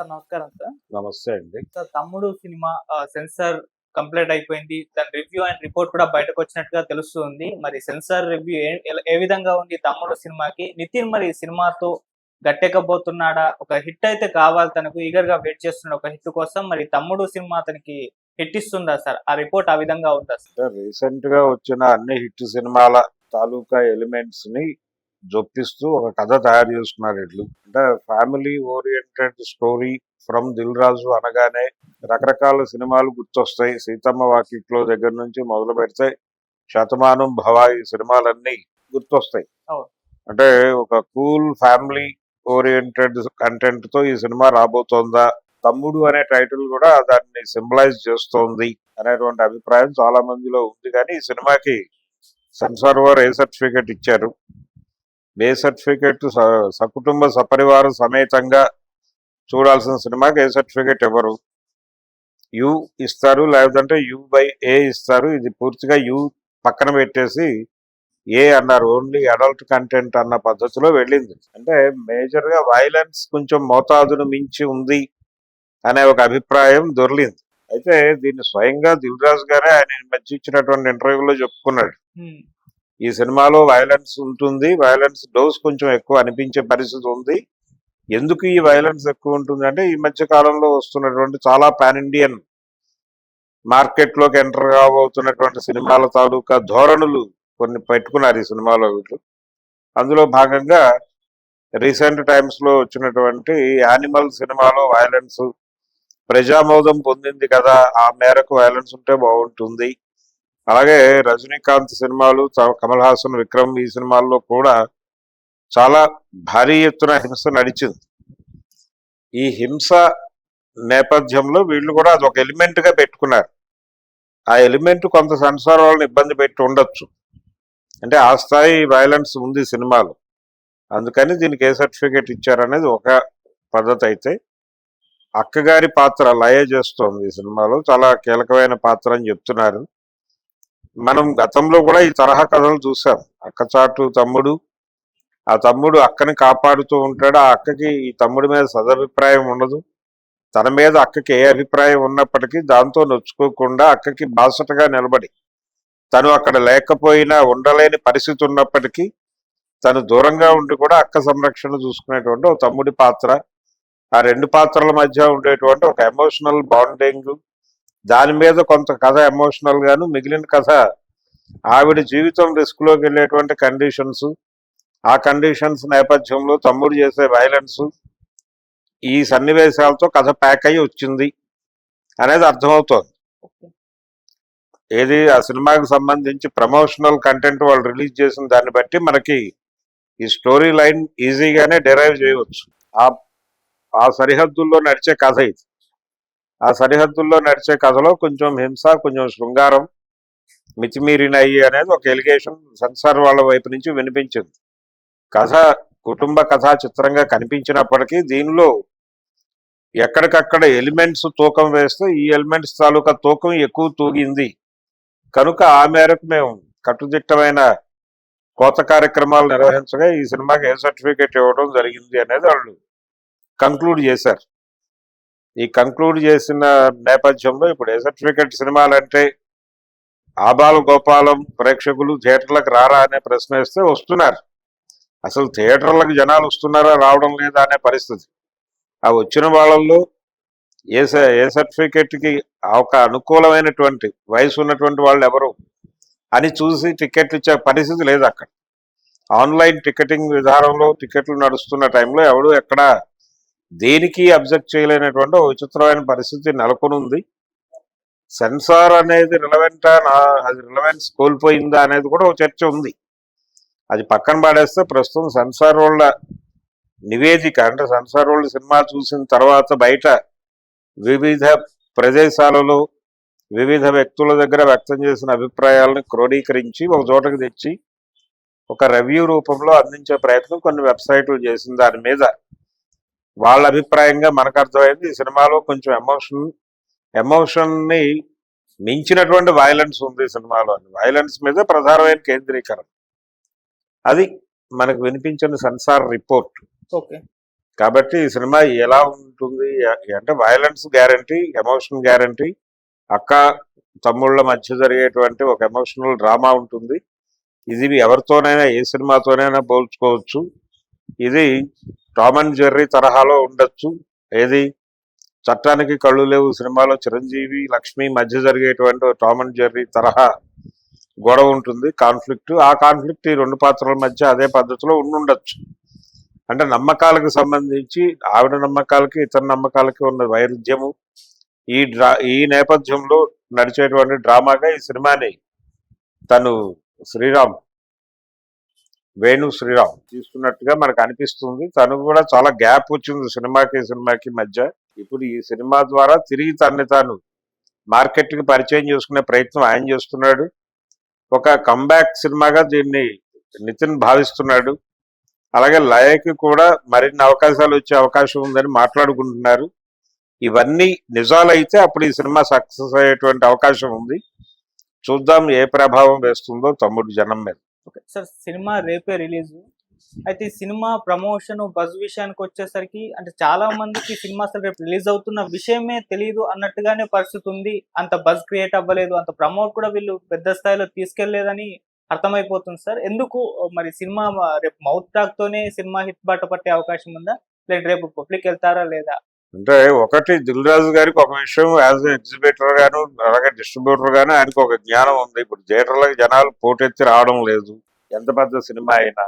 Sir నమస్కారం sir. నమస్తే అండి. సార్ 'తమ్ముడు' సినిమా సెన్సార్ కంప్లీట్ అయిపోయింది. దాని రివ్యూ అండ్ రిపోర్ట్ కూడా బయటకొచ్చినట్టుగా తెలుస్తుంది. మరి సెన్సార్ రివ్యూ ఏ విధంగా ఉంది 'తమ్ముడు' సినిమాకి? నితిన్ మరి ఈ సినిమాతో గట్టెక్కబోతున్నాడా? ఒక హిట్ అయితే కావాలి తనకు ఈగర్‌గా వెయిట్ చేస్తున్నాడు ఒక హిట్ కోసం. మరి 'తమ్ముడు' సినిమా అతనికి హిట్ ఇస్తుందా సార్? ఆ రిపోర్ట్ ఆ విధంగా ఉందా సార్? రీసెంట్ గా వచ్చిన అన్ని హిట్ సినిమాల తాలూకా ఎలిమెంట్స్ ని జొప్పిస్తూ ఒక కథ తయారు చేసుకున్నారు వీళ్ళు. అంటే family oriented story from Dil Raju అనగానే రకరకాల సినిమాలు గుర్తొస్తాయి. సీతమ్మ వాకిట్లో దగ్గర నుంచి మొదలు పెడితే శతమానం భవ ఈ సినిమాలన్నీ గుర్తొస్తాయి. అవును. అంటే ఒక కూల్ ఫ్యామిలీ ఓరియంటెడ్ కంటెంట్ తో ఈ సినిమా రాబోతోందా, తమ్ముడు అనే టైటిల్ కూడా దాన్ని సింబలైజ్ చేస్తోంది అనేటువంటి అభిప్రాయం చాలా మందిలో ఉంది. కానీ ఈ సినిమాకి సెన్సార్ వారు ఏ సర్టిఫికేట్ ఇచ్చారు? ఏ సర్టిఫికేట్ సకుటుంబ సపరివార సమేతంగా చూడాల్సిన సినిమాకి ఏ సర్టిఫికేట్ ఎవరు? యు ఇస్తారు, లేదంటే U/A ఇస్తారు. ఇది పూర్తిగా యు పక్కన పెట్టేసి ఏ అన్నారు. ఓన్లీ అడల్ట్ కంటెంట్ అన్న పద్ధతిలో వెళ్ళింది. అంటే మేజర్ గా వైలెన్స్ కొంచెం మోతాదును మించి ఉంది అనే ఒక అభిప్రాయం దొర్లింది. అయితే దీన్ని స్వయంగా దిల్ రాజు గారే ఆయన మధ్య ఇచ్చినటువంటి ఇంటర్వ్యూలో చెప్పుకున్నాడు. ఈ సినిమాలో వైలెన్స్ ఉంటుంది, వైలెన్స్ డోస్ కొంచెం ఎక్కువ అనిపించే పరిస్థితి ఉంది. ఎందుకు ఈ వైలెన్స్ ఎక్కువ ఉంటుంది అంటే ఈ మధ్య కాలంలో వస్తున్నటువంటి చాలా పాన్ ఇండియన్ మార్కెట్ లోకి ఎంటర్ కాబోతున్నటువంటి సినిమాల తాలూకా ధోరణులు కొన్ని పెట్టుకున్నారు ఈ సినిమాలో వీళ్ళు. అందులో భాగంగా రీసెంట్ టైమ్స్ లో వచ్చినటువంటి యానిమల్ సినిమాలో వైలెన్స్ ప్రజామోదం పొందింది కదా, ఆ మేరకు వైలెన్స్ ఉంటే బాగుంటుంది. అలాగే రజనీకాంత్ సినిమాలు, కమల్ హాసన్, విక్రమ్ ఈ సినిమాల్లో కూడా చాలా భారీ ఎత్తున హింస నడిచింది. ఈ హింస నేపథ్యంలో వీళ్ళు కూడా అది ఒక ఎలిమెంట్ గా పెట్టుకున్నారు. ఆ ఎలిమెంట్ కొంత సెన్సార్ వాళ్ళని ఇబ్బంది పెట్టి ఉండొచ్చు. అంటే ఆ స్థాయి వైలెన్స్ ఉంది సినిమాలో, అందుకని దీనికి ఏ సర్టిఫికేట్ ఇచ్చారనేది ఒక పద్ధతి. అయితే అక్కగారి పాత్ర లయ చేస్తోంది ఈ సినిమాలో, చాలా కీలకమైన పాత్ర అని చెప్తున్నారు. మనం గతంలో కూడా ఈ తరహా కథలు చూసాం. అక్కచాటు తమ్ముడు, ఆ తమ్ముడు అక్కని కాపాడుతూ ఉంటాడు. ఆ అక్కకి ఈ తమ్ముడి మీద సదభిప్రాయం ఉండదు. తన మీద అక్కకి ఏ అభిప్రాయం ఉన్నప్పటికీ దాంతో నొచ్చుకోకుండా అక్కకి బాసటగా నిలబడి, తను అక్కడ లేకపోయినా ఉండలేని పరిస్థితి ఉన్నప్పటికీ తను దూరంగా ఉండి కూడా అక్క సంరక్షణ చూసుకునేటువంటి ఒక తమ్ముడి పాత్ర. ఆ రెండు పాత్రల మధ్య ఉండేటువంటి ఒక ఎమోషనల్ బాండింగ్, దాని మీద కొంత కథ ఎమోషనల్ గాను, మిగిలిన కథ ఆవిడ జీవితం రిస్క్ లోకి వెళ్ళేటువంటి కండిషన్స్, ఆ కండిషన్స్ నేపథ్యంలో తమ్ముడు చేసే వైలెన్స్, ఈ సన్నివేశాలతో కథ ప్యాక్ అయ్యి వచ్చింది అనేది అర్థమవుతోంది. ఏది ఆ సినిమాకి సంబంధించి ప్రమోషనల్ కంటెంట్ వాళ్ళు రిలీజ్ చేసిన దాన్ని బట్టి మనకి ఈ స్టోరీ లైన్ ఈజీగానే డెరైవ్ చేయవచ్చు. ఆ సరిహద్దుల్లో నడిచే కథ ఇది. ఆ సరిహద్దుల్లో నడిచే కథలో కొంచెం హింస, కొంచెం శృంగారం మితిమీరినాయి అనేది ఒక ఎలిగేషన్ సెన్సార్ వాళ్ళ వైపు నుంచి వినిపించింది. కథ కుటుంబ కథా చిత్రంగా కనిపించినప్పటికీ దీనిలో ఎక్కడికక్కడ ఎలిమెంట్స్ తూకం వేస్తే ఈ ఎలిమెంట్స్ తాలూకా తూకం ఎక్కువ తూగింది కనుక ఆ మేరకు మేము కట్టుదిట్టమైన కోత కార్యక్రమాలు నిర్వహించగా ఈ సినిమాకి ఏ సర్టిఫికేట్ ఇవ్వడం జరిగింది అనేది వాళ్ళు కంక్లూడ్ చేశారు. ఈ కంక్లూడ్ చేసిన నేపథ్యంలో ఇప్పుడు ఏ సర్టిఫికేట్ సినిమాలంటే ఆబాల గోపాలం ప్రేక్షకులు థియేటర్లకు రారా అనే ప్రశ్న వేస్తే వస్తున్నారు. అసలు థియేటర్లకు జనాలు వస్తున్నారా, రావడం లేదా అనే పరిస్థితి. ఆ వచ్చిన వాళ్ళల్లో ఏ సర్టిఫికేట్కి ఒక అనుకూలమైనటువంటి వయసు ఉన్నటువంటి వాళ్ళు ఎవరు అని చూసి టికెట్లు ఇచ్చే పరిస్థితి లేదు అక్కడ. ఆన్లైన్ టికెటింగ్ విధానంలో టికెట్లు నడుస్తున్న టైంలో ఎవడు ఎక్కడ దేనికి అబ్జెక్ట్ చేయలేనటువంటి ఒక విచిత్రమైన పరిస్థితి నెలకొని ఉంది. సెన్సార్ అనేది రిలవెంటా, అది రిలవెన్స్ కోల్పోయిందా అనేది కూడా ఒక చర్చ ఉంది. అది పక్కన పడేస్తే ప్రస్తుతం సెన్సార్ వాళ్ళ నివేదిక, అంటే సెన్సార్ వాళ్ళు సినిమా చూసిన తర్వాత బయట వివిధ ప్రదేశాలలో వివిధ వ్యక్తుల దగ్గర వ్యక్తం చేసిన అభిప్రాయాలను క్రోడీకరించి ఒక చోటకు తెచ్చి ఒక రివ్యూ రూపంలో అందించే ప్రయత్నం కొన్ని వెబ్సైట్లు చేసిన దాని మీద వాళ్ళ అభిప్రాయంగా మనకు అర్థమైంది ఈ సినిమాలో కొంచెం ఎమోషన్ని మించినటువంటి వైలెన్స్ ఉంది సినిమాలో. వైలెన్స్ మీద ప్రధానమైన కేంద్రీకరణ అది మనకు వినిపించిన సెన్సార్ రిపోర్ట్. ఓకే. కాబట్టి ఈ సినిమా ఎలా ఉంటుంది అంటే వైలెన్స్ గ్యారంటీ, ఎమోషన్ గ్యారంటీ, అక్క తమ్ముళ్ళ మధ్య జరిగేటువంటి ఒక ఎమోషనల్ డ్రామా ఉంటుంది. ఇది ఎవరితోనైనా ఏ సినిమాతోనైనా పోల్చుకోవచ్చు. ఇది టామ్ అండ్ జెర్రీ తరహాలో ఉండొచ్చు. ఏది చట్టానికి కళ్ళు లేవు సినిమాలో చిరంజీవి లక్ష్మి మధ్య జరిగేటువంటి టామ్ అండ్ జెర్రీ తరహా గొడవ ఉంటుంది, కాన్ఫ్లిక్ట్. ఆ కాన్ఫ్లిక్ట్ ఈ రెండు పాత్రల మధ్య అదే పద్ధతిలో ఉండొచ్చు. అంటే నమ్మకాలకు సంబంధించి ఆవిడ నమ్మకాలకి ఇతర నమ్మకాలకి ఉన్న వైరుధ్యము ఈ నేపథ్యంలో నడిచేటువంటి డ్రామాగా ఈ సినిమాని తను వేణు శ్రీరామ్ తీసుకున్నట్టుగా మనకు అనిపిస్తుంది. తను కూడా చాలా గ్యాప్ వచ్చింది సినిమాకి మధ్య. ఇప్పుడు ఈ సినిమా ద్వారా తిరిగి తనని తాను మార్కెట్ కి పరిచయం చేసుకునే ప్రయత్నం ఆయన చేస్తున్నాడు. ఒక కంబ్యాక్ సినిమాగా దీన్ని నితిన్ భావిస్తున్నాడు. అలాగే లయకి కూడా మరిన్ని అవకాశాలు వచ్చే అవకాశం ఉందని మాట్లాడుకుంటున్నారు. ఇవన్నీ నిజాలైతే అప్పుడు ఈ సినిమా సక్సెస్ అయ్యేటువంటి అవకాశం ఉంది. చూద్దాం ఏ ప్రభావం వేస్తుందో తమ్ముడు జనం మీద. ఓకే సార్, సినిమా రేపే రిలీజ్. అయితే ఈ సినిమా ప్రమోషన్ బజ్ విషయానికి వచ్చేసరికి అంటే చాలా మందికి సినిమా అసలు రేపు రిలీజ్ అవుతున్న విషయమే తెలియదు అన్నట్టుగానే పరిస్థితి ఉంది. అంత బజ్ క్రియేట్ అవ్వలేదు, అంత ప్రమోట్ కూడా వీళ్ళు పెద్ద స్థాయిలో తీసుకెళ్లేదని అర్థమైపోతుంది సార్. ఎందుకు మరి సినిమా రేపు మౌత్ టాక్ తోనే సినిమా హిట్ బాట పట్టే అవకాశం ఉందా, లేదా రేపు పబ్లిక్ వెళ్తారా లేదా? అంటే ఒకటి, దిల్ రాజు గారికి ఒక విషయం యాజ్ ఎగ్జిబిటర్ గాను అలాగే డిస్ట్రిబ్యూటర్ గాను ఆయనకు ఒక జ్ఞానం ఉంది. ఇప్పుడు థియేటర్లకు జనాలు పోటెత్తి రావడం లేదు. ఎంత పెద్ద సినిమా అయినా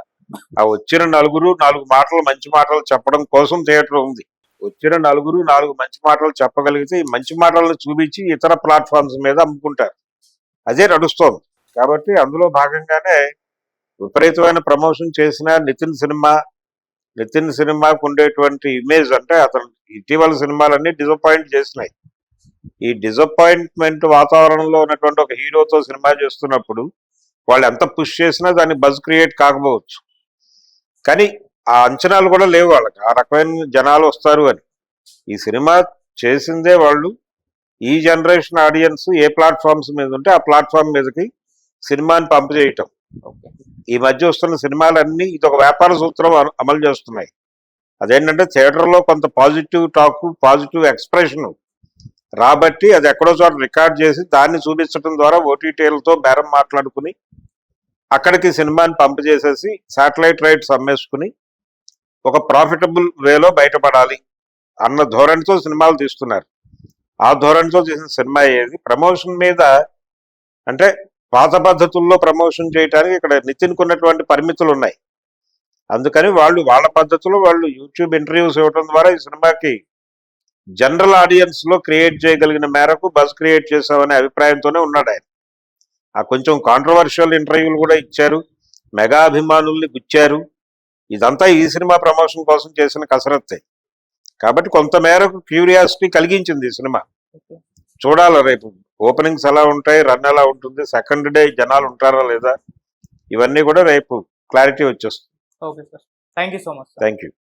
ఆ వచ్చిన నలుగురు 4 మాటలు మంచి మాటలు చెప్పడం కోసం థియేటర్ ఉంది. వచ్చిన నలుగురు 4 మంచి మాటలు చెప్పగలిగితే ఈ మంచి మాటలను చూపించి ఇతర ప్లాట్ఫామ్స్ మీద అమ్ముకుంటారు. అదే నడుస్తోంది. కాబట్టి అందులో భాగంగానే విపరీతమైన ప్రమోషన్ చేసిన నితిన్ సినిమాకు ఉండేటువంటి ఇమేజ్ అంటే అతను ఇటీవల సినిమాలన్నీ డిసప్పాయింట్ చేసినాయి. ఈ డిసప్పాయింట్మెంట్ వాతావరణంలో ఉన్నటువంటి ఒక హీరోతో సినిమా చేస్తున్నప్పుడు వాళ్ళు ఎంత పుష్ చేసినా దాన్ని బజ్ క్రియేట్ కాకపోవచ్చు. కానీ ఆ అంచనాలు కూడా లేవు వాళ్ళకి, ఆ రకమైన జనాలు వస్తారు అని. ఈ సినిమా చేసిందే వాళ్ళు ఈ జనరేషన్ ఆడియన్స్ ఏ ప్లాట్ఫామ్స్ మీద ఉంటే ఆ ప్లాట్ఫామ్ మీదకి సినిమాని పంపు చేయటం. ఈ మధ్య వస్తున్న సినిమాలన్నీ ఇది ఒక వ్యాపార సూత్రం అమలు చేస్తున్నాయి. అదేంటంటే థియేటర్లో కొంత పాజిటివ్ టాక్, పాజిటివ్ ఎక్స్ప్రెషన్ రాబట్టి అది ఎక్కడో చోట రికార్డ్ చేసి దాన్ని చూపించడం ద్వారా ఓటీటీలతో బేరం మాట్లాడుకుని అక్కడికి సినిమాని పంపు చేసేసి శాటిలైట్ రైట్స్ అమ్మేసుకుని ఒక ప్రాఫిటబుల్ వేలో బయటపడాలి అన్న ధోరణితో సినిమాలు తీస్తున్నారు. ఆ ధోరణితో చేసిన సినిమా ఏది? ప్రమోషన్ మీద అంటే పాత పద్ధతుల్లో ప్రమోషన్ చేయడానికి ఇక్కడ నితిన్కు ఉన్నటువంటి పరిమితులు ఉన్నాయి. అందుకని వాళ్ళ పద్ధతిలో వాళ్ళు యూట్యూబ్ ఇంటర్వ్యూస్ ఇవ్వడం ద్వారా ఈ సినిమాకి జనరల్ ఆడియన్స్ లో క్రియేట్ చేయగలిగిన మేరకు బజ్ క్రియేట్ చేసామనే అభిప్రాయంతోనే ఉన్నాడు ఆయన. ఆ కొంచెం కాంట్రవర్షియల్ ఇంటర్వ్యూలు కూడా ఇచ్చారు, మెగా అభిమానుల్ని గుచ్చారు. ఇదంతా ఈ సినిమా ప్రమోషన్ కోసం చేసిన కసరత్తే. కాబట్టి కొంత మేరకు క్యూరియాసిటీ కలిగించింది ఈ సినిమా. చూడాలి రేపు ఓపెనింగ్స్ ఎలా ఉంటాయి, రన్ ఎలా ఉంటుంది, సెకండ్ డే జనాలు ఉంటారా లేదా, ఇవన్నీ కూడా రేపు క్లారిటీ వచ్చేస్తుంది. Okay sir, thank you so much. Thank you.